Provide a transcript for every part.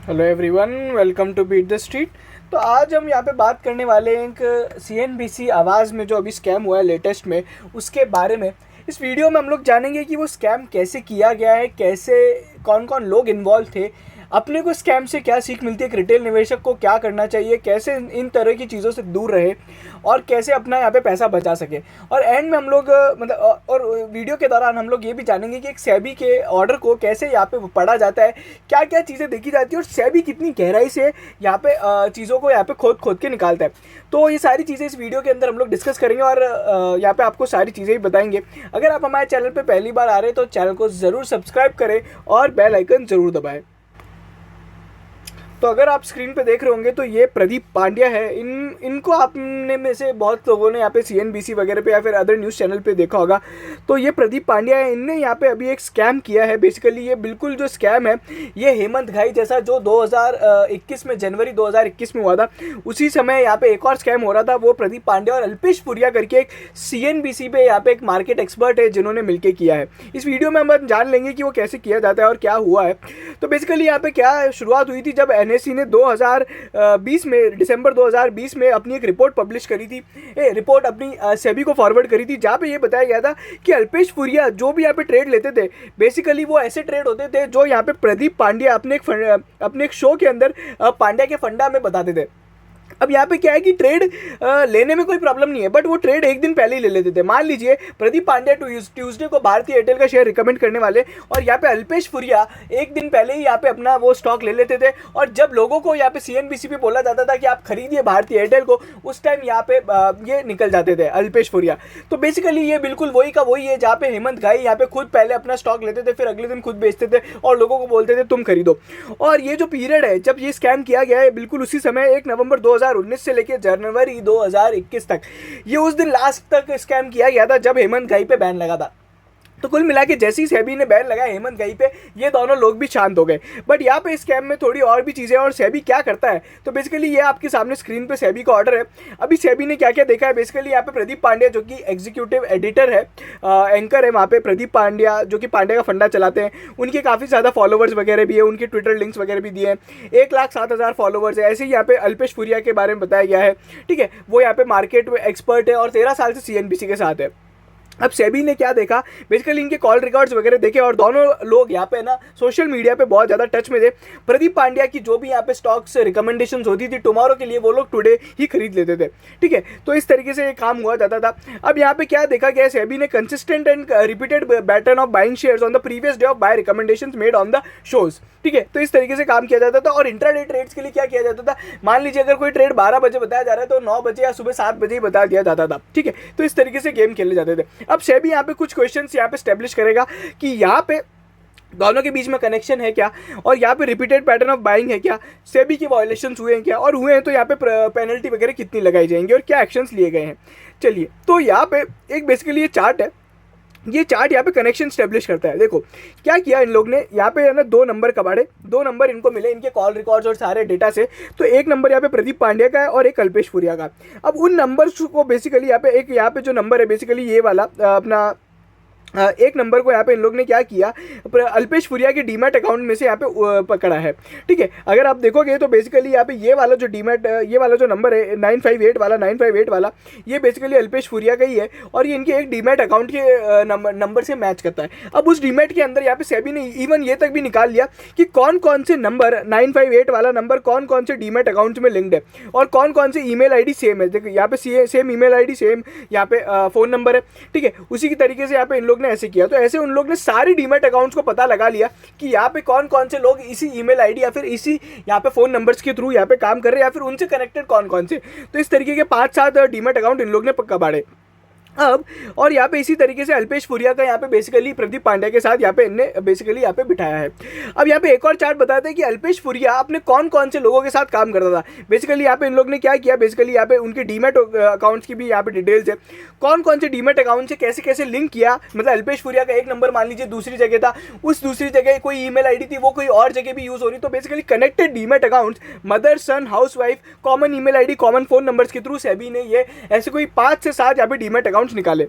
Hello everyone, welcome to Beat the Street. तो आज हम यहाँ पे बात करने वाले हैं एक सीएनबीसी आवाज़ में जो अभी स्कैम हुआ है लेटेस्ट में, उसके बारे में। इस वीडियो में हम लोग जानेंगे कि वो स्कैम कैसे किया गया है, कैसे कौन कौन लोग इन्वॉल्व थे, अपने को स्कैम से क्या सीख मिलती है, एक रिटेल निवेशक को क्या करना चाहिए, कैसे इन तरह की चीज़ों से दूर रहे और कैसे अपना यहाँ पे पैसा बचा सके। और एंड में हम लोग और वीडियो के दौरान हम लोग ये भी जानेंगे कि एक सेबी के ऑर्डर को कैसे यहाँ पे पढ़ा जाता है, क्या क्या चीज़ें देखी जाती है और सेबी कितनी गहराई से यहाँ पे चीज़ों को यहाँ पे खोद खोद के निकालता है। तो ये सारी चीज़ें इस वीडियो के अंदर हम लोग डिस्कस करेंगे और यहाँ पे आपको सारी चीज़ें ही बताएंगे। अगर आप हमारे चैनल पे पहली बार आ रहे हैं तो चैनल को ज़रूर सब्सक्राइब करें और बेल आइकन ज़रूर दबाएं। तो अगर आप स्क्रीन पे देख रहे होंगे तो ये प्रदीप पांड्या है। इनको आपने में से बहुत लोगों ने यहाँ पे सीएनबीसी वगैरह पे या फिर अदर न्यूज़ चैनल पे देखा होगा। तो ये प्रदीप पांड्या है, इनने यहाँ पे अभी एक स्कैम किया है। बेसिकली ये बिल्कुल जो स्कैम है ये हेमंत घाई जैसा जो 2021 में, जनवरी 2021 में हुआ था, उसी समय यहाँ पे एक और स्कैम हो रहा था। वो प्रदीप पांड्या और अल्पेश पुरिया करके एक सीएनबीसी पे यहाँ पे एक मार्केट एक्सपर्ट है जिन्होंने मिलकर किया है। इस वीडियो में हम जान लेंगे कि वो कैसे किया जाता है और क्या हुआ है। तो बेसिकली यहाँ पे क्या शुरुआत हुई थी, जब एनएससी ने 2020 में, दिसंबर 2020 में अपनी एक रिपोर्ट पब्लिश करी थी, रिपोर्ट अपनी सेबी को फॉरवर्ड करी थी, जहाँ पे ये बताया गया था कि अल्पेश पुरिया जो भी यहाँ पे ट्रेड लेते थे, बेसिकली वो ऐसे ट्रेड होते थे जो यहाँ पे प्रदीप पांड्या अपने एक शो के अंदर पांड्या के फंडा में बताते थे। अब यहाँ पे क्या है कि ट्रेड लेने में कोई प्रॉब्लम नहीं है, बट वो ट्रेड एक दिन पहले ही ले लेते थे। मान लीजिए प्रदीप पांड्या ट्यूसडे को भारती एयरटेल का शेयर रिकमेंड करने वाले, और यहाँ पे अल्पेश पुरिया एक दिन पहले ही यहाँ पे अपना वो स्टॉक ले लेते थे। और जब लोगों को यहाँ पे सीएनबीसी पे बोला जाता था कि आप खरीदिए भारती एयरटेल को, उस टाइम यहाँ पे ये निकल जाते थे अल्पेश पुरिया। तो बेसिकली ये बिल्कुल वही का वही है, जहाँ पे हेमंत घाई यहाँ पे खुद पहले अपना स्टॉक लेते थे, फिर अगले दिन खुद बेचते थे और लोगों को बोलते थे तुम खरीदो। और ये जो पीरियड है जब ये स्कैम किया गया है, बिल्कुल उसी समय 1 नवंबर 2019 से लेकर जनवरी 2021 तक, ये उस दिन लास्ट तक स्कैम किया गया था जब हेमंत घाई पे बैन लगा था। तो कुल मिला के जैसे ही सेबी ने बैन लगाया हेमंत घाई पे, ये दोनों लोग भी शांत हो गए। बट यहाँ पे स्कैम में थोड़ी और भी चीज़ें, और सेबी क्या करता है, तो बेसिकली ये आपके सामने स्क्रीन पे सेबी का ऑर्डर है। अभी सेबी ने क्या क्या देखा है, बेसिकली यहाँ पे प्रदीप पांड्या जो कि एग्जीक्यूटिव एडिटर है, एंकर है वहाँ पे, प्रदीप पांड्या जो कि पांड्या का फंडा चलाते हैं, उनके काफ़ी ज़्यादा फॉलोवर्स वगैरह भी है, उनके ट्विटर लिंक्स वगैरह भी दिए हैं, 1,07,000 फॉलोवर्स है। ऐसे ही यहाँ पे अल्पेश पुरिया के बारे में बताया गया है, ठीक है, वो यहाँ पे मार्केट में एक्सपर्ट है और 13 साल से सीएनबीसी के साथ है। अब सेबी ने क्या देखा, बेसिकली इनके कॉल रिकॉर्ड्स वगैरह देखे, और दोनों लोग यहाँ पे ना सोशल मीडिया पे बहुत ज़्यादा टच में थे। प्रदीप पांड्या की जो भी यहाँ पे स्टॉक्स रिकमेंडेशंस होती थी टुमारो के लिए, वो लोग टुडे ही खरीद लेते थे, ठीक है। तो इस तरीके से ये काम हुआ जाता था। अब यहाँ पे क्या देखा गया, सेबी ने consistent and repeated pattern of buying shares on the previous day of buy recommendations made on the shows, ठीक है। तो इस तरीके से काम किया जाता था। और इंट्राडे ट्रेड्स के लिए क्या किया जाता था, मान लीजिए अगर कोई ट्रेड 12 बजे बताया जा रहा है तो 9 बजे या सुबह 7 बजे ही बता दिया जाता था, ठीक है। तो इस तरीके से गेम खेले जाते थे। अब सेबी यहाँ पे कुछ क्वेश्चंस यहाँ पे स्टैब्लिश करेगा कि यहाँ पे दोनों के बीच में कनेक्शन है क्या, और यहाँ पे रिपीटेड पैटर्न ऑफ बाइंग है क्या, सेबी के वायलेशंस हुए हैं क्या, और हुए हैं तो यहाँ पे पेनल्टी वगैरह कितनी लगाई जाएंगी और क्या एक्शंस लिए गए हैं। चलिए, तो यहाँ पे एक बेसिकली ये चार्ट है, ये चार्ट यहाँ पे कनेक्शन स्टेब्लिश करता है। देखो क्या किया इन लोग ने, यहाँ पे है ना 2 नंबर कबाड़े, 2 नंबर इनको मिले इनके कॉल रिकॉर्ड्स और सारे डेटा से। तो एक नंबर यहाँ पे प्रदीप पांड्या का है और एक अल्पेश पुरिया का। अब उन नंबर्स को बेसिकली यहाँ पे जो नंबर है, बेसिकली ये वाला अपना एक नंबर को यहाँ पे इन लोग ने क्या किया, अल्पेश पुरिया के डीमैट अकाउंट में से यहाँ पे पकड़ा है, ठीक है। अगर आप देखोगे तो बेसिकली यहाँ पे ये वाला जो डीमैट, ये वाला जो नंबर है 958 वाला, ये बेसिकली अल्पेश पुरिया का ही है, और ये इनके एक डीमैट अकाउंट के नंबर से मैच करता है। अब उस डीमैट के अंदर यहाँ पे सेबी ने इवन ये तक भी निकाल लिया कि कौन कौन से नंबर, 958 वाला नंबर कौन कौन से डीमैट अकाउंट में लिंक्ड है और कौन कौन से ईमेल आईडी सेम है। देखो यहाँ पे सेम ईमेल आईडी, सेम यहाँ पे फ़ोन नंबर है, ठीक है। उसी की तरीके से यहाँ पे इन लोग ने ऐसे किया। तो ऐसे उन लोग ने सारे डीमैट अकाउंट्स को पता लगा लिया कि यहाँ पे कौन कौन से लोग इसी ईमेल आईडी या फिर इसी यहाँ पे फ़ोन नंबर्स के थ्रू यहाँ पे काम कर रहे हैं, या फिर उनसे कनेक्टेड कौन कौन से। तो इस तरीके के 5-7 डीमैट अकाउंट इन लोग ने कबाड़े। अब और यहाँ पे इसी तरीके से अल्पेश पुरिया का यहाँ पे बेसिकली प्रदीप पांड्या के साथ यहाँ पे इनने बेसिकली यहाँ पे बिठाया है। अब यहाँ पे एक और चार्ट बताते हैं कि अल्पेश पुरिया अपने कौन कौन से लोगों के साथ काम करता था। बेसिकली यहाँ पे इन लोग ने क्या किया, बेसिकली यहाँ पे उनके डीमैट अकाउंट्स की भी यहाँ पे डिटेल्स है, कौन कौन से डीमैट अकाउंट से कैसे कैसे लिंक किया। मतलब अल्पेश पुरिया का एक नंबर मान लीजिए दूसरी जगह था, उस दूसरी जगह कोई ईमेल आईडी थी वो कोई और जगह भी यूज़ हो रही, तो basically connected demat accounts, mother सन house wife, common email ID, common phone numbers के थ्रू सेबी ने ये ऐसे कोई 5 से 7 यहाँ पे डीमैट अकाउंट्स निकाले।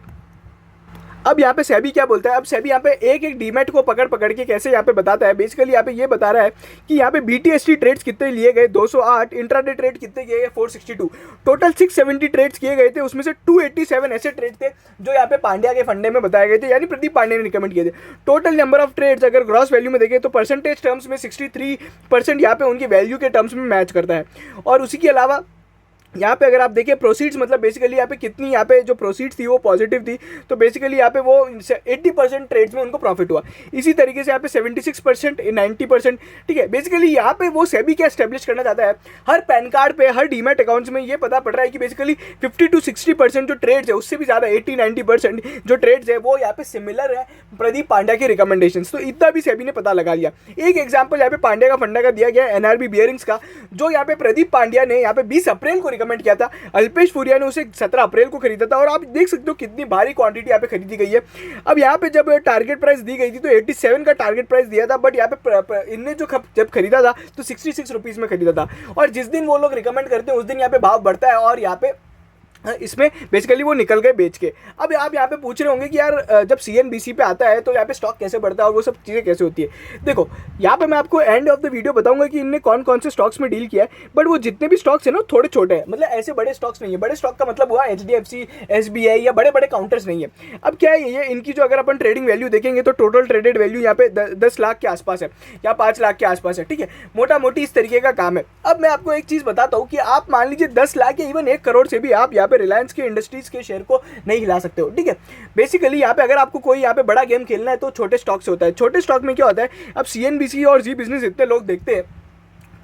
अब यहाँ पे सेबी क्या बोलता है, अब सेबी यहाँ पे एक एक डीमेट को पकड़ पकड़ के कैसे यहाँ पे बताता है। बेसिकली यहाँ पे ये बता रहा है कि यहाँ पे बीटीएसटी ट्रेड्स कितने लिए गए, 208, इंट्राडे ट्रेड कितने किए गए, 462, टोटल 670 ट्रेड्स किए गए थे। उसमें से 287 ऐसे ट्रेड थे जो यहाँ पे पांड्या के फंडे में बताए गए थे, यानी प्रदीप पांड्या ने रिकमेंड किए थे। टोटल नंबर ऑफ ट्रेड्स अगर ग्रॉस वैल्यू में देखें तो परसेंटेज टर्म्स में 63% यहाँ पे उनकी वैल्यू के टर्म्स में मैच करता है। और उसी के अलावा यहाँ पे अगर आप देखिए प्रोसीड्स, मतलब बेसिकली यहाँ पे कितनी यहाँ पे जो प्रोसीड्स थी वो पॉजिटिव थी, तो बेसिकली यहाँ पे वो 80% ट्रेड्स में उनको प्रॉफिट हुआ। इसी तरीके से यहाँ पे 76%, 90%, ठीक है। बेसिकली यहाँ पे वो सेबी क्या एस्टेब्लिश करना चाहता है, हर पैन कार्ड पे, हर डीमेट अकाउंट्स में ये पता पड़ रहा है कि बेसिकली 50 to 60% जो ट्रेड्स है, उससे भी ज़्यादा 80-90% जो ट्रेड्स है वो यहाँ पे सिमिलर है प्रदीप पांड्या के रिकमेंडेशन। तो इतना भी सेबी ने पता लगा लिया। एक एग्जाम्पल यहाँ पे पांड्या का फंडा का दिया गया एनआरबी बियरिंग्स का, जो यहाँ पे प्रदीप पांड्या ने यहाँ पे 20 अप्रैल को रिकमेंड किया था, अल्पेश फूरिया ने उसे 17 अप्रैल को खरीदा था, और आप देख सकते हो कितनी भारी क्वांटिटी यहाँ पे खरीदी गई है। अब यहाँ पे जब टारगेट प्राइस दी गई थी तो 87 का टारगेट प्राइस दिया था, बट यहाँ पे इनने जो जब खरीदा था तो 66 रुपीज़ में खरीदा था। और जिस दिन वो लोग रिकमेंड करते हैं उस दिन यहाँ पे भाव बढ़ता है, और यहाँ पे इसमें बेसिकली वो निकल गए बेच के। अब आप यहाँ पे पूछ रहे होंगे कि यार जब सीएनबीसी पे आता है तो यहाँ पे स्टॉक कैसे बढ़ता है और वो सब चीज़ें कैसे होती है। देखो यहाँ पे मैं आपको एंड ऑफ द वीडियो बताऊंगा कि इनने कौन कौन से स्टॉक्स में डील किया है, बट वो जितने भी स्टॉक्स हैं ना थोड़े छोटे हैं, मतलब ऐसे बड़े स्टॉक्स नहीं है। बड़े स्टॉक का मतलब हुआ HDFC, SBI या बड़े बड़े काउंटर्स नहीं है। अब क्या है, ये इनकी जो अगर अपन ट्रेडिंग वैल्यू देखेंगे तो टोटल ट्रेडेड वैल्यू यहाँ पे 10 लाख के आसपास है या 5 लाख के आसपास है, ठीक है। मोटा मोटी इस तरीके का काम है। अब मैं आपको एक चीज़ बताता हूँ कि आप मान लीजिए 10 लाख या इवन 1 करोड़ से भी आप यहाँ पे रिलायंस के इंडस्ट्रीज के शेयर को नहीं हिला सकते हो, ठीक है। बेसिकली यहाँ पे अगर आपको कोई यहाँ पे बड़ा गेम खेलना है तो छोटे स्टॉक से होता है। छोटे स्टॉक में क्या होता है, अब सीएनबीसी और जी बिजनेस इतने लोग देखते हैं,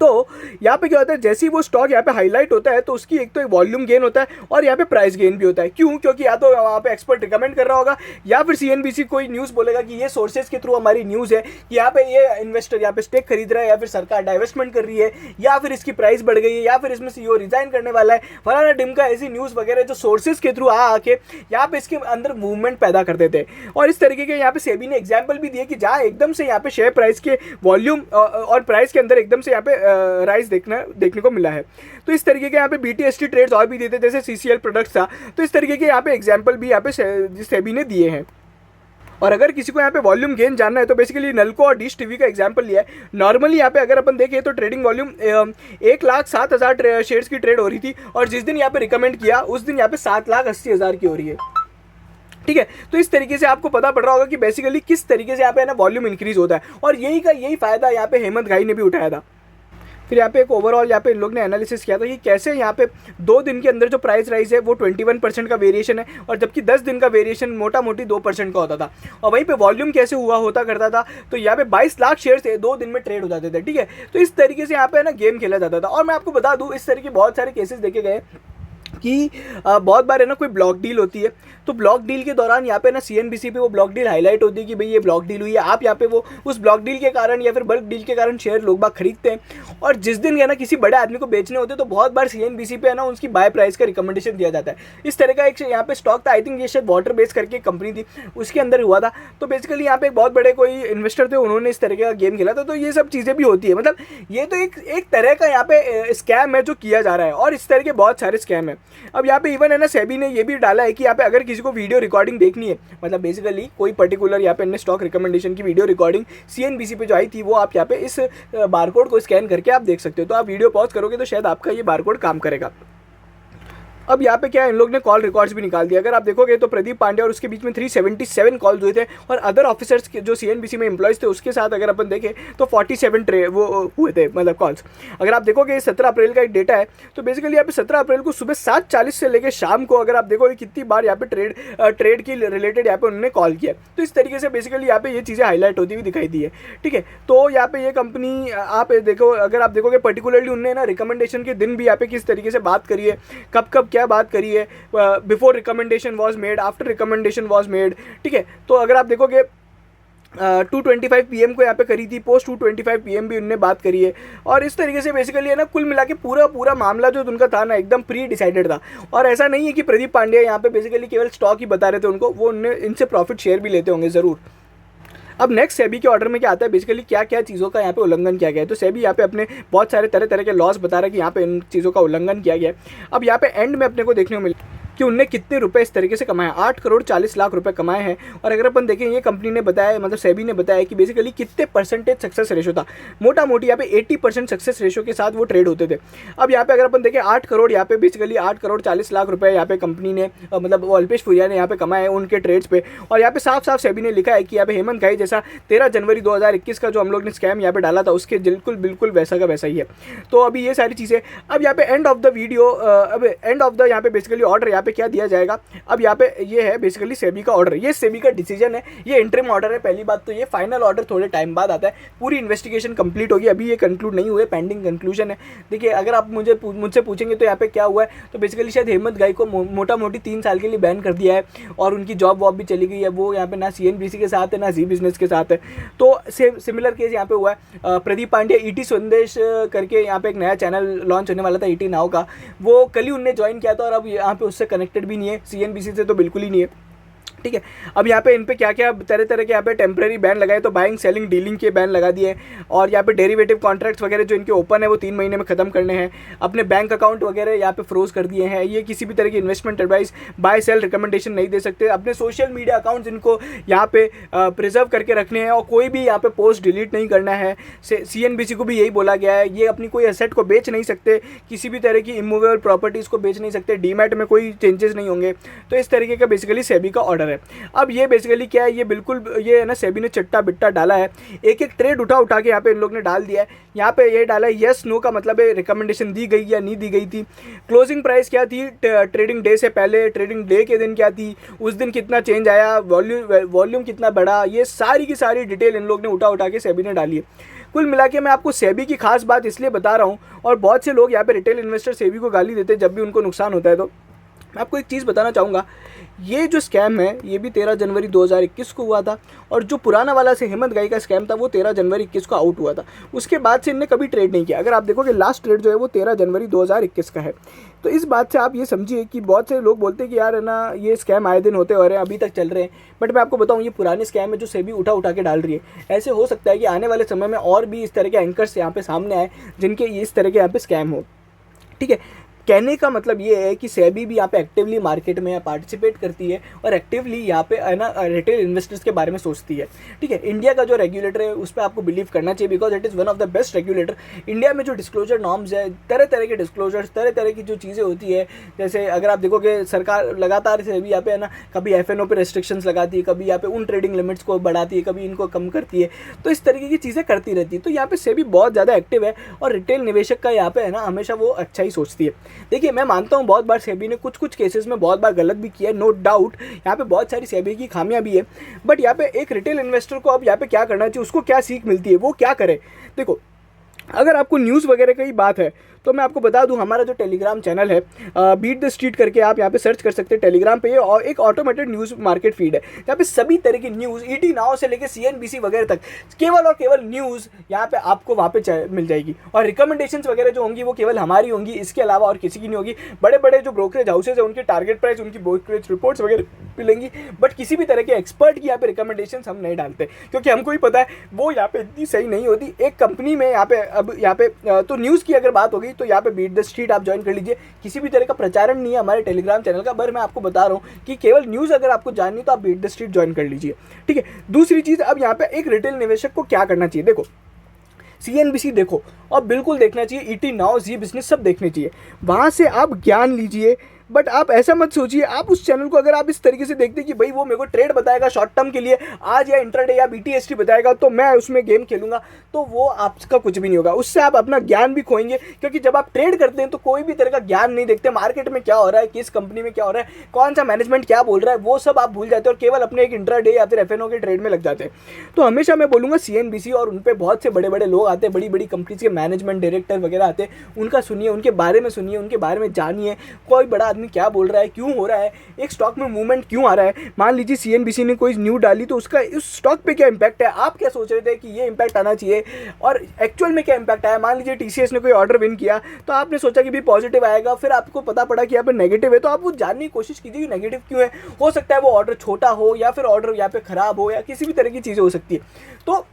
तो यहाँ पे क्या होता है, जैसे ही वो स्टॉक यहाँ पे हाईलाइट होता है तो उसकी एक तो वॉल्यूम गेन होता है और यहाँ पे प्राइस गेन भी होता है। क्यों? क्योंकि या तो वहाँ पे एक्सपर्ट रिकमेंड कर रहा होगा, या फिर सीएनबीसी कोई न्यूज़ बोलेगा कि ये सोर्सेज के थ्रू हमारी न्यूज़ है कि यहाँ पे ये इन्वेस्टर यहाँ पे स्टेक खरीद रहा है, या फिर सरकार डाइवेस्टमेंट कर रही है, या फिर इसकी प्राइस बढ़ गई है, या फिर इसमें सीईओ रिजाइन करने वाला है, फलाना ढिमका, ऐसी न्यूज़ वगैरह जो सोर्सेज के थ्रू आके यहाँ पे इसके अंदर मूवमेंट पैदा कर देते हैं। और इस तरीके के यहाँ पे सेबी ने एग्जाम्पल भी दिए कि जहाँ एकदम से यहाँ पे शेयर प्राइस के वॉल्यूम और प्राइस के अंदर एकदम से यहाँ पे राइज देखने को मिला है। तो इस तरीके के यहाँ पे बीटीएसटी ट्रेड्स और भी देते, जैसे सीसीएल प्रोडक्ट्स था, तो इस तरीके के यहाँ पे एग्जांपल भी यहाँ पे सेबी ने दिए हैं। और अगर किसी को यहाँ पे वॉल्यूम गेन जानना है तो बेसिकली नलको और डिश टीवी का एग्जांपल लिया है। नॉर्मली यहाँ पे अगर अपन देखें तो ट्रेडिंग वॉल्यूम 1,07,000 शेयर्स की ट्रेड हो रही थी, और जिस दिन यहाँ पे रिकमेंड किया उस दिन यहाँ पे 7,80,000 की हो रही है, ठीक है। तो इस तरीके से आपको पता पड़ रहा होगा कि बेसिकली किस तरीके से यहाँ पे ना वॉल्यूम इंक्रीज होता है, और यही फायदा यहाँ पे हेमंत घाई ने भी उठाया था। फिर यहाँ पे एक ओवरऑल यहाँ पे इन लोग ने एनालिसिस किया था कि कैसे यहाँ पे 2 दिन के अंदर जो प्राइस राइज है वो 21% का वेरिएशन है, और जबकि 10 दिन का वेरिएशन मोटा मोटी 2% का होता था। और वहीं पे वॉल्यूम कैसे होता करता था, तो यहाँ पे 22 लाख शेयर थे 2 दिन में ट्रेड हो जाते थे, ठीक है। तो इस तरीके से यहाँ पे ना गेम खेला जाता था। और मैं आपको बता दूँ, इस तरह के बहुत सारे केसेस देखे गए कि बहुत बार है ना कोई ब्लॉक डील होती है, तो ब्लॉक डील के दौरान यहाँ पे ना सीएनबीसी पे वो ब्लॉक डील हाईलाइट होती है कि भाई ये ब्लॉक डील हुई है। आप यहाँ पे वो उस ब्लॉक डील के कारण या फिर बल्क डील के कारण शेयर लोग बाग खरीदते हैं, और जिस दिन है ना किसी बड़े आदमी को बेचने होते हैं तो बहुत बार सीएनबीसी पे है ना उसकी बाय प्राइस का रिकमेंडेशन दिया जाता है। इस तरह का एक यहाँ पे स्टॉक था, आई थिंक ये शायद वाटर बेस करके कंपनी थी, उसके अंदर हुआ था। तो बेसिकली यहाँ पे एक बहुत बड़े कोई इन्वेस्टर थे, उन्होंने इस तरह का गेम खेला था। तो ये सब चीज़ें भी होती है, मतलब ये तो एक तरह का यहाँ पे स्कैम है जो किया जा रहा है, और इस तरह के बहुत सारे स्कैम है। अब यहाँ पे इवन है ना सेबी ने ये भी डाला है कि यहाँ पे अगर किसी को वीडियो रिकॉर्डिंग देखनी है, मतलब बेसिकली कोई पर्टिकुलर यहाँ पे स्टॉक रिकमेंडेशन की वीडियो रिकॉर्डिंग सीएनबीसी पे जो आई थी वो आप यहाँ पे इस बारकोड को स्कैन करके आप देख सकते हो। तो आप वीडियो पॉज करोगे तो शायद आपका ये बारकोड काम करेगा। अब यहाँ पे क्या है, इन लोग ने कॉल रिकॉर्ड्स भी निकाल दिया। अगर आप देखोगे तो प्रदीप पांड्या और उसके बीच में 377 कॉल्स हुए थे, और अदर ऑफिसर्स जो सीएनबीसी में एम्प्लॉयज़ थे उसके साथ अगर अपन देखें तो 47 वो हुए थे, मतलब कॉल्स। अगर आप देखोगे 17 अप्रैल का एक डेटा है, तो बेसिकली यहाँ पे 17 अप्रैल को सुबह 7:40 से लेकर शाम को अगर आप देखोगे कितनी बार यहाँ पे ट्रेड की रिलेटेड यहाँ पे उन्होंने कॉल किया। तो इस तरीके से बेसिकली यहाँ पे ये चीज़ें हाईलाइट होती हुई दिखाई दी है, ठीक है। तो यहाँ पे ये कंपनी आप देखो, अगर आप देखोगे पर्टिकुलरली उनने ना रिकमेंडेशन के दिन भी यहाँ पे किस तरीके से बात करी है, कब क्या बात करी है, before recommendation was made, after recommendation was made, ठीक है। तो अगर आप देखोगे 2:25 PM को यहाँ पे करी थी, पोस्ट 2:25 PM भी उनने बात करी है। और इस तरीके से बेसिकली है ना कुल मिला के पूरा मामला जो उनका था ना एकदम प्री डिसाइडेड था। और ऐसा नहीं है कि प्रदीप पांड्या यहाँ पे बेसिकली केवल स्टॉक ही बता रहे थे उनको, वो उनने इनसे प्रॉफिट शेयर भी लेते होंगे ज़रूर। अब नेक्स्ट सेबी के ऑर्डर में क्या आता है, बेसिकली क्या क्या चीज़ों का यहाँ पे उल्लंघन किया गया है। तो सेबी यहाँ पे अपने बहुत सारे तरह के लॉस बता रहा है कि यहाँ पे इन चीज़ों का उल्लंघन किया गया है। अब यहाँ पे एंड में अपने को देखने को मिले कि उनने कितने रुपए इस तरीके से कमाए, 8 करोड़ 40 लाख रुपए कमाए हैं। और अगर अपन देखें, ये कंपनी ने बताया, मतलब सेबी ने बताया कि बेसिकली कितने परसेंटेज सक्सेस रेशो था। मोटा मोटी यहाँ पे 80% सक्सेस रेशो के साथ वो ट्रेड होते थे। अब यहाँ पे अगर अपन देखें 8 करोड़, यहाँ पे बेसिकली 8 करोड़ 40 लाख रुपए यहाँ पे कंपनी ने मतलब अल्पेश फुरिया ने यहाँ पे कमाए उनके ट्रेड्स पे। और यहाँ पे साफ साफ सेबी ने लिखा है कि यहाँ पे हेमंत घाई जैसा 13 जनवरी 2021 का जो हम लोग ने स्कैम यहाँ पे डाला था, उसके बिल्कुल बिल्कुल वैसा का वैसा ही है। तो अभी ये सारी चीज़ें, अब यहाँ पे एंड ऑफ द वीडियो, अब एंड ऑफ द यहाँ पे बेसिकली ऑर्डर यहाँ पे क्या दिया जाएगा। अब यहाँ पे ये है बेसिकली सेबी का ऑर्डर, ये सेबी का डिसीजन है, ये इंटरिम ऑर्डर है। पहली बात तो ये फाइनल ऑर्डर थोड़े टाइम बाद आता है, पूरी इन्वेस्टिगेशन कंप्लीट होगी, अभी ये कंक्लूड नहीं हुए, पेंडिंग कंक्लूजन है। देखिए अगर आप मुझसे पूछेंगे तो यहाँ पे क्या हुआ है, तो बेसिकली शायद हेमंत घाई को मोटा मोटी 3 साल के लिए बैन कर दिया है और उनकी जॉब वॉब भी चली गई है। वो यहाँ पे ना CNBC के साथ है ना जी बिजनेस के साथ है। तो सिमिलर केस यहाँ पे हुआ है प्रदीप पांड्या, ईटी संदेश करके यहाँ पे एक नया चैनल लॉन्च होने वाला था ईटी नाउ का, वो कल ही उनने ज्वाइन किया था और अब यहाँ पे उससे कनेक्टेड भी नहीं है, CNBC से तो बिल्कुल ही नहीं है। ठीक है, अब यहाँ पे इन पे क्या क्या तरह तरह के यहाँ पे टेम्प्रेरी बैन लगाए, तो बाइंग सेलिंग डीलिंग के बैन लगा दिए। और यहाँ पे डेरिवेटिव कॉन्ट्रैक्ट्स वगैरह जो इनके ओपन है वो 3 महीने में खत्म करने हैं। अपने बैंक अकाउंट वगैरह यहाँ पे फ्रोज कर दिए हैं। ये किसी भी तरह की investment advice, buy sell recommendation नहीं दे सकते। अपने सोशल मीडिया अकाउंट्स इनको यहाँ पे प्रिजर्व करके रखने हैं और कोई भी यहाँ पे पोस्ट डिलीट नहीं करना है। CNBC को भी यही बोला गया है, ये अपनी कोई एसेट को बेच नहीं सकते, किसी भी तरह की इमूवेबल प्रॉपर्टीज़ को बेच नहीं सकते, डीमैट में कोई चेंजेस नहीं होंगे। तो इस तरीके का बेसिकली सेबी का ऑर्डर है। अब ये बेसिकली क्या है, ये बिल्कुल ये है ना सेबी ने चट्टा बिट्टा डाला है, एक एक ट्रेड उठा के यहाँ पे इन लोग ने डाल दिया है। यहाँ पे ये डाला है यस नो का मतलब है रिकमेंडेशन दी गई या नहीं दी गई थी, क्लोजिंग प्राइस क्या थी ट्रेडिंग डे से पहले, ट्रेडिंग डे के दिन क्या थी, उस दिन कितना चेंज आया, वॉल्यूम कितना बढ़ा, ये सारी की सारी डिटेल इन लोग ने उठा के सेबी ने डाली है। कुल मिला के मैं आपको सेबी की खास बात इसलिए बता रहा हूँ, और बहुत से लोग यहाँ पे रिटेल इन्वेस्टर सेबी को गाली देते हैं जब भी उनको नुकसान होता है। तो मैं आपको एक चीज़ बताना चाहूँगा, ये जो स्कैम है ये भी 13 जनवरी 2021 को हुआ था, और जो पुराना वाला से हेमंत घाई का स्कैम था वो 13 जनवरी 21 को आउट हुआ था। उसके बाद से इनने कभी ट्रेड नहीं किया। अगर आप देखोगे लास्ट ट्रेड जो है वो 13 जनवरी 2021 का है। तो इस बात से आप ये समझिए कि बहुत से लोग बोलते हैं कि यार है ना ये स्कैम आए दिन होते हो रहे हैं, अभी तक चल रहे हैं, बट मैं आपको बताऊँ ये पुराने स्कैम है जो सेबी उठा के डाल रही है। ऐसे हो सकता है कि आने वाले समय में और भी इस तरह के एंकर्स यहाँ पे सामने आए जिनके इस तरह के यहाँ पे स्कैम हो। ठीक है, कहने का मतलब ये है कि सेबी भी यहाँ पे एक्टिवली मार्केट में पार्टिसिपेट करती है और एक्टिवली यहाँ पे है ना रिटेल इन्वेस्टर्स के बारे में सोचती है। ठीक है, इंडिया का जो रेगुलेटर है उस पर आपको बिलीव करना चाहिए, because it is one of the best regulator. India में जो डिस्क्लोजर नॉर्म्स है, तरह तरह के डिस्क्लोजर्स, तरह तरह की जो चीज़ें होती है, जैसे अगर आप देखोगे सरकार लगातार सेबी यहाँ पे है ना कभी FNO पे रेस्ट्रिक्शंस लगाती है, कभी यहाँ पे उन ट्रेडिंग लिमिट्स को बढ़ाती है, कभी इनको कम करती है, तो इस तरीके की चीज़ें करती रहती है। तो यहाँ पे सेबी बहुत ज़्यादा एक्टिव है और रिटेल निवेशक का यहाँ पे है ना हमेशा वो अच्छा ही सोचती है। देखिए मैं मानता हूँ बहुत बार सेबी ने कुछ केसेस में बहुत बार गलत भी किया है, नो डाउट, यहाँ पे बहुत सारी सेबी की खामियां भी है, बट यहाँ पे एक रिटेल इन्वेस्टर को अब यहाँ पे क्या करना चाहिए, उसको क्या सीख मिलती है, वो क्या करे। देखो अगर आपको न्यूज़ वगैरह की बात है तो मैं आपको बता दूं हमारा जो टेलीग्राम चैनल है बीट द स्ट्रीट करके आप यहाँ पे सर्च कर सकते हैं टेलीग्राम पे, और एक ऑटोमेटेड न्यूज़ मार्केट फीड है जहाँ पे सभी तरह की न्यूज़ ईटी नाउ से लेकर CNBC वगैरह तक केवल और केवल न्यूज़ यहाँ पे आपको वहाँ पे मिल जाएगी। और रिकमेंडेशंस वगैरह जो होंगी वो केवल हमारी होंगी, इसके अलावा और किसी की नहीं होगी। बड़े बड़े जो ब्रोकरेज हाउसेज है उनकी टारगेट प्राइस, उनकी ब्रोकरेज रिपोर्ट्स वगैरह मिलेंगी, बट किसी भी तरह के एक्सपर्ट की यहाँ पे रिकमेंडेशंस हम नहीं डालते, क्योंकि हमको ही पता है वो यहाँ पे इतनी सही नहीं होती। एक कंपनी में यहाँ पे अब यहाँ पे तो न्यूज़ की अगर बात होगी तो यहाँ पे बीट द स्ट्रीट आप ज्वाइन कर लीजिए। किसी भी तरह का प्रचारण नहीं है हमारे टेलीग्राम चैनल का, पर मैं आपको बता रहा हूँ कि केवल न्यूज़ अगर आपको जाननी तो आप बीट द स्ट्रीट ज्वाइन कर लीजिए। ठीक है, दूसरी चीज़, अब यहाँ पे एक रिटेल निवेशक को क्या करना चाहिए, देखो CNBC देखो और बिल्कुल देखना चाहिए, ईटी नाउ, जी बिजनेस सब देखने चाहिए, वहाँ से आप ज्ञान लीजिए। बट आप ऐसा मत सोचिए, आप उस चैनल को अगर आप इस तरीके से देखते कि भाई वो मेरे को ट्रेड बताएगा शॉर्ट टर्म के लिए आज या इंट्राडे या BTST बताएगा तो मैं उसमें गेम खेलूंगा, तो वो आपका कुछ भी नहीं होगा, उससे आप अपना ज्ञान भी खोएंगे। क्योंकि जब आप ट्रेड करते हैं तो कोई भी तरह का ज्ञान नहीं देखते, मार्केट में क्या हो रहा है, किस कंपनी में क्या हो रहा है, कौन सा मैनेजमेंट क्या बोल रहा है, वो सब आप भूल जाते हैं और केवल अपने एक इंट्राडे या फिर FNO के ट्रेड में लग जाते हैं। तो हमेशा मैं बोलूँगा CNBC और उन पर बहुत से बड़े बड़े लोग आते हैं, बड़ी बड़ी कंपनीज के मैनेजमेंट डायरेक्टर वगैरह आते हैं, उनका सुनिए, उनके बारे में सुनिए, उनके बारे में जानिए, कोई बड़ा आदमी क्या बोल रहा है, क्यों हो रहा है, एक स्टॉक में मूवमेंट क्यों आ रहा है। मान लीजिए CNBC ने कोई न्यूज़ डाली तो उसका उस स्टॉक पे क्या इंपैक्ट है, आप क्या सोच रहे थे कि ये इंपैक्ट आना चाहिए और एक्चुअल में क्या इंपैक्ट आया। मान लीजिए TCS ने कोई ऑर्डर विन किया तो आपने सोचा कि भी पॉजिटिव आएगा, फिर आपको पता पड़ा कि यहाँ पे नेगेटिव है, तो आप वो जानने की कोशिश कीजिए कि नेगेटिव क्यों है। हो सकता है वो ऑर्डर छोटा हो या फिर ऑर्डर यहाँ पे खराब हो या किसी भी तरह की चीज़ें हो सकती है। तो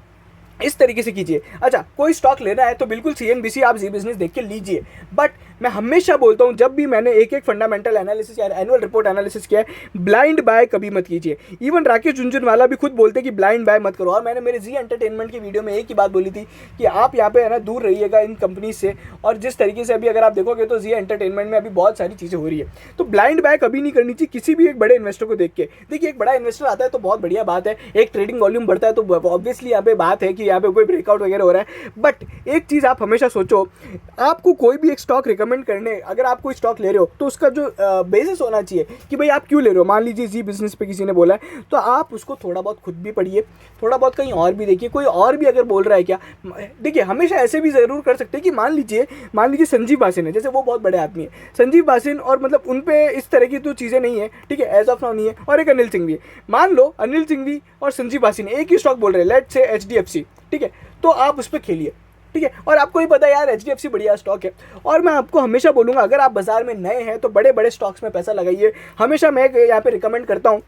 इस तरीके से कीजिए। अच्छा, कोई स्टॉक लेना है तो बिल्कुल सीएनबीसी आप जी बिजनेस देख के लीजिए, बट मैं हमेशा बोलता हूँ जब भी मैंने एक एक फंडामेंटल एनालिसिस या एनुअल रिपोर्ट एनालिसिस किया है, ब्लाइंड बाय कभी मत कीजिए। इवन राकेश झुनझुनवाला भी खुद बोलते हैं कि ब्लाइंड बाय मत करो, और मैंने मेरे जी एंटरटेनमेंट की वीडियो में एक ही बात बोली थी कि आप यहाँ पे है ना दूर रहिएगा इन कंपनी से। और जिस तरीके से अभी अगर आप देखोगे तो जी एंटरटेनमेंट में अभी बहुत सारी चीज़ें हो रही है, तो ब्लाइंड बाय कभी नहीं करनी चाहिए किसी भी एक बड़े इन्वेस्टर को देख के। देखिए, एक बड़ा इन्वेस्टर आता है तो बहुत बढ़िया बात है, एक ट्रेडिंग वॉल्यूम बढ़ता है तो ऑब्वियसली यहाँ पे बात है कि यहाँ पे कोई ब्रेकआउट वगैरह हो रहा है। बट एक चीज़ आप हमेशा सोचो, आपको कोई भी एक स्टॉक रिकमेंड करने, अगर आप कोई स्टॉक ले रहे हो तो उसका जो बेसिस होना चाहिए कि भाई आप क्यों ले रहे हो। मान लीजिए जी बिजनेस पे किसी ने बोला है तो आप उसको थोड़ा बहुत खुद भी पढ़िए, थोड़ा बहुत कहीं और भी देखिए, कोई और भी अगर बोल रहा है क्या। देखिए, हमेशा ऐसे भी ज़रूर कर सकते हैं कि मान लीजिए संजीव बासिन है, जैसे वो बहुत बड़े आदमी है संजीव बासिन, और मतलब उन पे इस तरह की तो चीज़ें नहीं है, ठीक है, एज ऑफ नाउ नहीं है। और एक अनिल सिंघवी है, मान लो अनिल सिंघवी और संजीव बासिन एक ही स्टॉक बोल रहे हैं, लेट्स से एचडीएफसी, ठीक है, तो आप उस पर खेलिए, ठीक है। और आपको ही पता है यार एचडीएफसी बढ़िया स्टॉक है। और मैं आपको हमेशा बोलूँगा, अगर आप बाजार में नए हैं तो बड़े बड़े स्टॉक्स में पैसा लगाइए। हमेशा मैं यहाँ पे रिकमेंड करता हूँ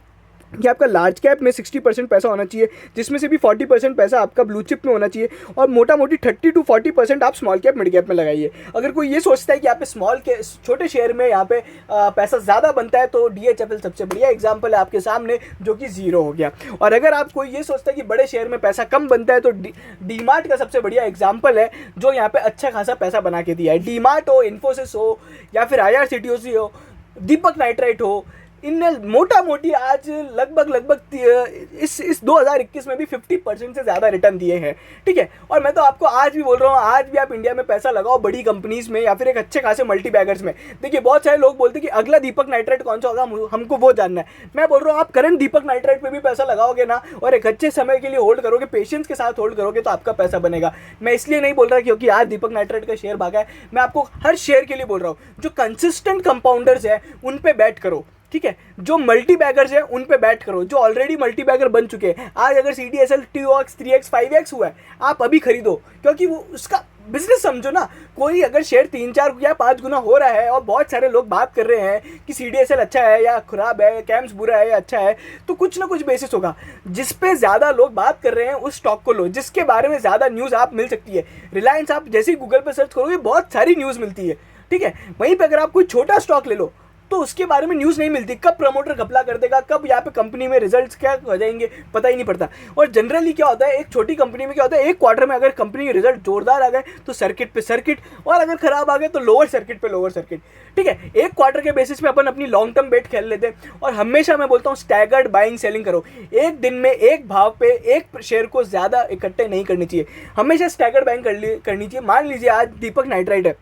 कि आपका लार्ज कैप में 60% पैसा होना चाहिए, जिसमें से भी 40% पैसा आपका ब्लू चिप में होना चाहिए, और मोटा मोटी 30 to 40% आप स्मॉल कैप मिड कैप में लगाइए। अगर कोई ये सोचता है कि यहाँ पे स्मॉल के छोटे शेयर में यहाँ पे पैसा ज़्यादा बनता है तो डीएचएफएल सबसे बढ़िया एग्जाम्पल है आपके सामने, जो कि जीरो हो गया। और अगर आप कोई ये सोचता है कि बड़े शेयर में पैसा कम बनता है तो डीमार्ट का सबसे बढ़िया एग्जाम्पल है, जो यहाँ पे अच्छा खासा पैसा बना के दिया है। डीमार्ट हो, इन्फोसिस हो, या फिर IRCTC हो, दीपक नाइट्राइट हो, इनने मोटा मोटी आज लगभग इस 2021 में भी 50% से ज़्यादा रिटर्न दिए हैं, ठीक है। और मैं तो आपको आज भी बोल रहा हूँ, आज भी आप इंडिया में पैसा लगाओ बड़ी कंपनीज में या फिर एक अच्छे खासे मल्टी बैगर्स में। देखिए, बहुत सारे लोग बोलते हैं कि अगला दीपक नाइट्राइट कौन सा होगा, हमको वो जानना है। मैं बोल रहा हूँ, आप करंट दीपक नाइट्राइट पे भी पैसा लगाओगे ना, और एक अच्छे समय के लिए होल्ड करोगे, पेशेंस के साथ होल्ड करोगे, तो आपका पैसा बनेगा। मैं इसलिए नहीं बोल रहा क्योंकि आज दीपक नाइट्राइट का शेयर भागा है, मैं आपको हर शेयर के लिए बोल रहा हूँ, जो कंसिस्टेंट कंपाउंडर्स है उन पे बैट करो, ठीक है। जो मल्टी बैगर्स हैं उन पे बैट करो, जो ऑलरेडी मल्टी बैगर बन चुके हैं। आज अगर CDSL 2x 3x 5x हुआ है, आप अभी खरीदो, क्योंकि वो उसका बिजनेस समझो ना। कोई अगर शेयर 3-4 या 5 गुना हो रहा है और बहुत सारे लोग बात कर रहे हैं कि CDSL अच्छा है या खराब है, कैम्स बुरा है या अच्छा है, तो कुछ ना कुछ बेसिस होगा। जिस पे ज़्यादा लोग बात कर रहे हैं उस स्टॉक को लो, जिसके बारे में ज़्यादा न्यूज़ आप मिल सकती है। रिलायंस आप जैसे ही गूगल पर सर्च करोगे बहुत सारी न्यूज़ मिलती है, ठीक है। वहीं पर अगर आप कोई छोटा स्टॉक ले लो तो उसके बारे में न्यूज़ नहीं मिलती, कब प्रमोटर घपला कर देगा, कब यहाँ पे कंपनी में रिजल्ट्स क्या हो जाएंगे, पता ही नहीं पड़ता। और जनरली क्या होता है, एक छोटी कंपनी में क्या होता है, एक क्वार्टर में अगर कंपनी के रिजल्ट जोरदार आ गए तो सर्किट पे सर्किट, और अगर खराब आ गए तो लोअर सर्किट पे लोअर सर्किट, ठीक है। एक क्वार्टर के बेसिस पे अपन अपनी लॉन्ग टर्म बेट खेल लेते हैं। और हमेशा मैं बोलता हूँ स्टैगर्ड बाइंग सेलिंग करो, एक दिन में एक भाव पे एक शेयर को ज़्यादा इकट्ठे नहीं करनी चाहिए, हमेशा स्टैगर्ड बाइंग करनी चाहिए। मान लीजिए आज दीपक नाइट्राइट है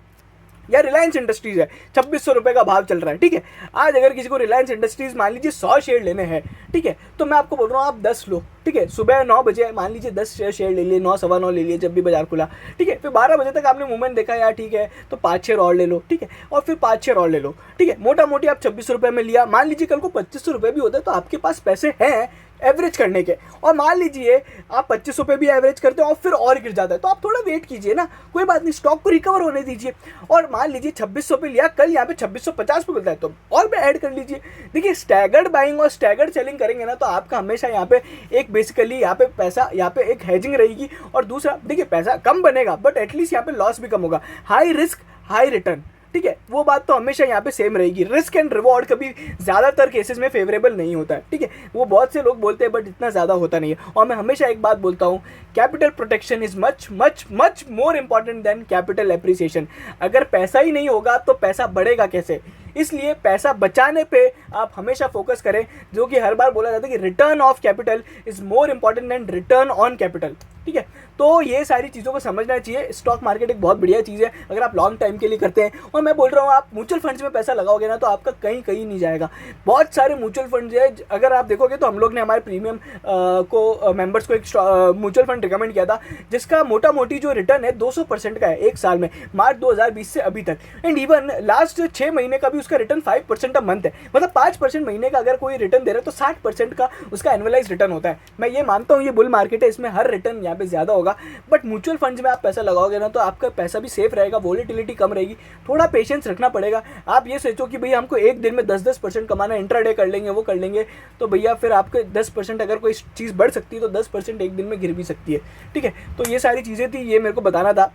या रिलायंस इंडस्ट्रीज है, 2600 रुपये का भाव चल रहा है, ठीक है। आज अगर किसी को रिलायंस इंडस्ट्रीज मान लीजिए 100 शेयर लेने हैं, ठीक है, तो मैं आपको बोल रहा हूँ आप 10 लो, ठीक है। सुबह 9 बजे मान लीजिए 10 शेयर ले लिए, 9 सवा 9 ले लिए जब भी बाजार खुला, ठीक है। फिर 12 बजे तक आपने मूवमेंट देखा यार, ठीक है, तो 5 शेयर और ले लो, ठीक है, और फिर 5 शेयर और ले लो, ठीक है। मोटा मोटी आप 2600 रुपये में लिया, मान लीजिए कल को 2500 रुपये भी होता है तो आपके पास पैसे हैं एवरेज करने के। और मान लीजिए आप 2500 पे भी एवरेज करते हो और फिर और गिर जाता है, तो आप थोड़ा वेट कीजिए ना, कोई बात नहीं, स्टॉक को रिकवर होने दीजिए। और मान लीजिए 2600 पे लिया, कल यहाँ पे 2650 पे मिलता है तो और पे ऐड कर लीजिए। देखिए, स्टैगर्ड बाइंग और स्टैगर्ड सेलिंग करेंगे ना तो आपका हमेशा यहाँ पे एक बेसिकली यहाँ पे पैसा, यहाँ पे एक हेजिंग रहेगी। और दूसरा, देखिए, पैसा कम बनेगा बट एटलीस्ट यहाँ पे लॉस भी कम होगा। हाई रिस्क हाई रिटर्न, ठीक है, वो बात तो हमेशा यहाँ पे सेम रहेगी। रिस्क एंड रिवॉर्ड कभी ज़्यादातर केसेस में फेवरेबल नहीं होता है, ठीक है। वो बहुत से लोग बोलते हैं बट इतना ज़्यादा होता नहीं है। और मैं हमेशा एक बात बोलता हूँ, capital protection is much much much more important than capital appreciation. अगर पैसा ही नहीं होगा तो पैसा बढ़ेगा कैसे, इसलिए पैसा बचाने पे आप हमेशा फोकस करें, जो कि हर बार बोला जाता है कि return of capital is more important than return on capital, ठीक है। तो ये सारी चीज़ों को समझना चाहिए। स्टॉक मार्केट एक बहुत बढ़िया चीज़ है अगर आप लॉन्ग टाइम के लिए करते हैं। और मैं बोल रहा हूँ, आप म्यूचुअल फंड्स में पैसा लगाओगे ना तो आपका कहीं कहीं नहीं जाएगा। बहुत सारे म्यूचुअल फंड्स है, अगर आप देखोगे तो हम लोग ने हमारे प्रीमियम को मेंबर्स को एक म्यूचुअल फंड रिकमेंड किया था, जिसका मोटा मोटी जो रिटर्न है 200% का है एक साल में, मार्च 2020 से अभी तक। एंड इवन लास्ट 6 महीने का भी उसका रिटर्न 5% अ मंथ है, मतलब 5% महीने का अगर कोई रिटर्न दे रहा है तो 60% का उसका एनुअलाइज रिटर्न होता है। मैं ये मानता हूँ ये बुल मार्केट है, इसमें हर रिटर्न यहाँ पे ज़्यादा होगा। बट म्यूचुअल फंड्स में आप पैसा लगाओगे ना तो आपका पैसा भी सेफ रहेगा, वॉलेटिलिटी कम रहेगी, थोड़ा पेशेंस रखना पड़ेगा। आप ये सोचो कि भैया हमको एक दिन में 10% कमाना है, इंट्राडे कर लेंगे, वो कर लेंगे, तो भैया फिर आपके 10% अगर कोई चीज़ बढ़ सकती है तो 10% एक दिन में गिर भी सकती है। ठीक है, तो ये सारी चीज़ें थी, ये मेरे को बताना था।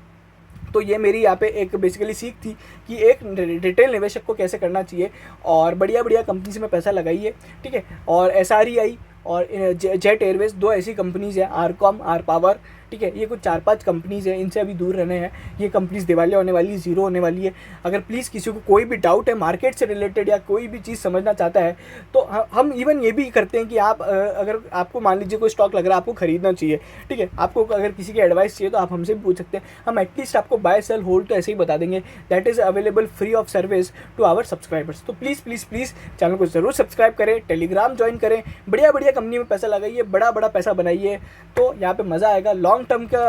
तो ये मेरी यहाँ पे एक बेसिकली सीख थी कि एक रिटेल निवेशक को कैसे करना चाहिए, और बढ़िया बढ़िया कंपनीज में पैसा लगाइए। ठीक है, और SREI और जेट एयरवेज, दो ऐसी कंपनीज़ हैं, आरकॉम, आर पावर। ठीक है, ये कुछ 4-5 कंपनीज़ हैं, इनसे अभी दूर रहने हैं। ये कंपनीज़ दिवालिया होने वाली, ज़ीरो होने वाली है। अगर प्लीज़ किसी को कोई भी डाउट है मार्केट से रिलेटेड या कोई भी चीज़ समझना चाहता है तो हम इवन ये भी करते हैं कि आप अगर आपको मान लीजिए कोई स्टॉक लग रहा है, आपको खरीदना चाहिए, ठीक है, आपको अगर किसी की एडवाइस चाहिए तो आप हमसे भी पूछ सकते हैं। हम एटलीस्ट आपको बाय सेल होल्ड तो ऐसे ही बता देंगे। That is available free of service to our subscribers. तो प्लीज़ प्लीज़ प्लीज़ चैनल को ज़रूर सब्सक्राइब करें, टेलीग्राम ज्वाइन करें, बढ़िया बढ़िया कंपनी में पैसा लगाइए, बड़ा बड़ा पैसा बनाइए, तो यहाँ पे मज़ा आएगा। लॉन्ग टर्म का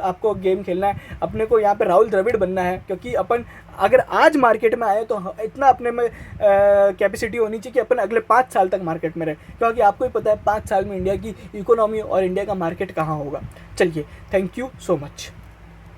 आपको गेम खेलना है, अपने को यहाँ पे राहुल द्रविड़ बनना है, क्योंकि अपन अगर आज मार्केट में आए तो इतना अपने में कैपेसिटी होनी चाहिए कि अपन अगले 5 साल तक मार्केट में रहे, क्योंकि आपको ही पता है 5 साल में इंडिया की इकोनॉमी और इंडिया का मार्केट कहाँ होगा। चलिए, थैंक यू सो मच।